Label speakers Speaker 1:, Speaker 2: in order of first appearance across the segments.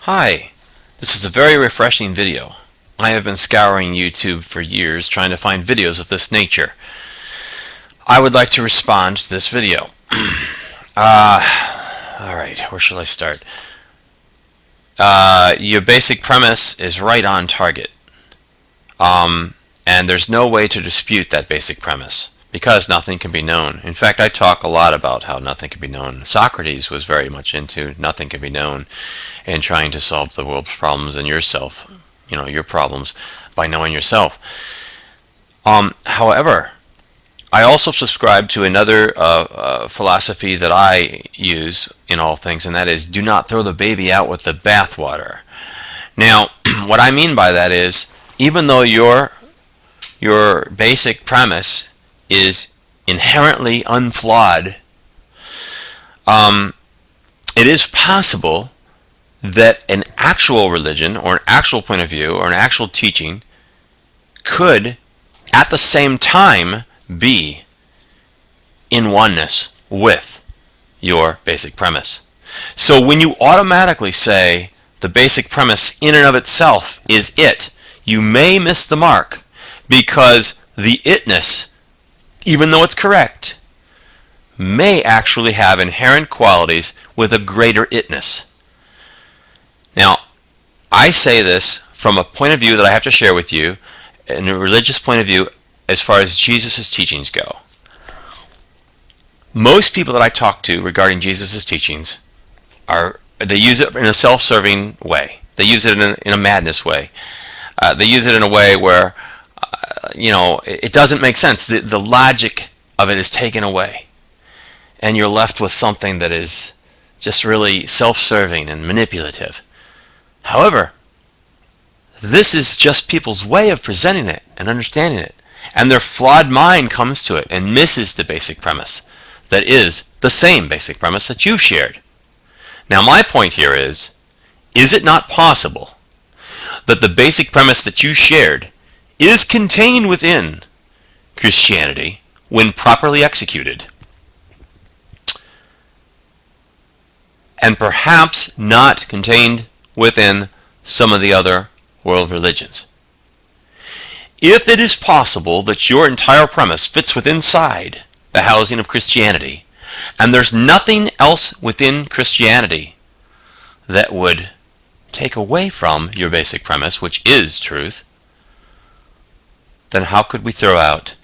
Speaker 1: Hi, this is a very refreshing video. I have been scouring YouTube for years trying to find videos of this nature. I would like to respond to this video. Alright, where shall I start? Your basic premise is right on target. And there's no way to dispute that basic premise, because nothing can be known. In fact, I talk a lot about how nothing can be known. Socrates was very much into nothing can be known and trying to solve the world's problems and yourself, your problems, by knowing yourself. However, I also subscribe to another philosophy that I use in all things, and that is do not throw the baby out with the bathwater. Now, what I mean by that is, even though your basic premise is inherently unflawed, it is possible that an actual religion or an actual point of view or an actual teaching could at the same time be in oneness with your basic premise. So when you automatically say the basic premise in and of itself is it, you may miss the mark, because the itness, even though it's correct, may actually have inherent qualities with a greater itness. Now, I say this from a point of view that I have to share with you, in a religious point of view, as far as Jesus' teachings go. Most people that I talk to regarding Jesus' teachings they use it in a self-serving way. They use it in a madness way. They use it in a way where it doesn't make sense. The logic of it is taken away, and you're left with something that is just really self-serving and manipulative. However, this is just people's way of presenting it and understanding it, and their flawed mind comes to it and misses the basic premise that is the same basic premise that you've shared. Now, my point here is it not possible that the basic premise that you shared is contained within Christianity when properly executed, and perhaps not contained within some of the other world religions? If it is possible that your entire premise fits within inside the housing of Christianity, and there's nothing else within Christianity that would take away from your basic premise, which is truth, then how could we throw out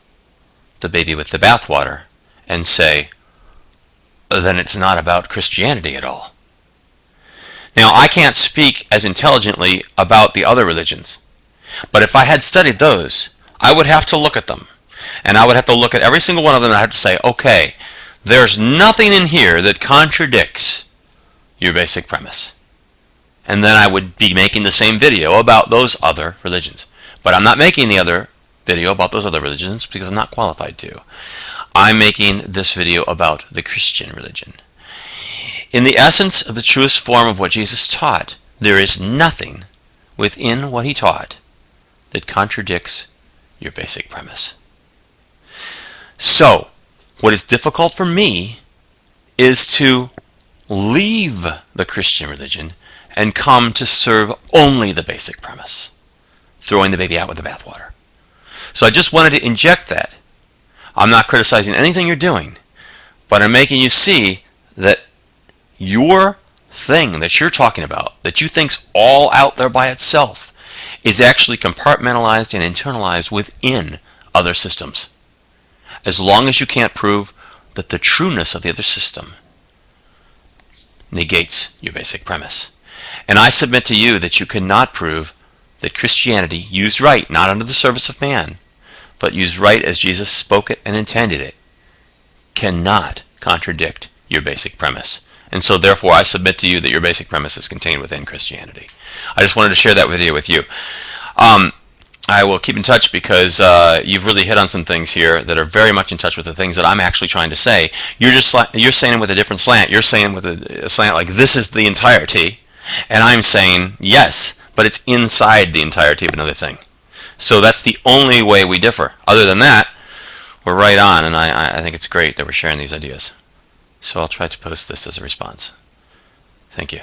Speaker 1: the baby with the bathwater and say, then it's not about Christianity at all? Now, I can't speak as intelligently about the other religions, but if I had studied those, I would have to look at them, and I would have to look at every single one of them, and I have to say, okay, there's nothing in here that contradicts your basic premise. And then I would be making the same video about those other religions. But I'm not making the other video about those other religions because I'm not qualified to. I'm making this video about the Christian religion. In the essence of the truest form of what Jesus taught, there is nothing within what he taught that contradicts your basic premise. So, what is difficult for me is to leave the Christian religion and come to serve only the basic premise, throwing the baby out with the bathwater. So I just wanted to inject that. I'm not criticizing anything you're doing, but I'm making you see that your thing that you're talking about, that you think's all out there by itself, is actually compartmentalized and internalized within other systems. As long as you can't prove that the trueness of the other system negates your basic premise. And I submit to you that you cannot prove that Christianity, used right, not under the service of man, but used right as Jesus spoke it and intended it, cannot contradict your basic premise. And so therefore I submit to you that your basic premise is contained within Christianity. I just wanted to share that video with you. I will keep in touch because you've really hit on some things here that are very much in touch with the things that I'm actually trying to say. You're saying it with a different slant. You're saying with a slant like this is the entirety, and I'm saying yes, but it's inside the entirety of another thing. So that's the only way we differ. Other than that, we're right on, and I think it's great that we're sharing these ideas. So I'll try to post this as a response. Thank you.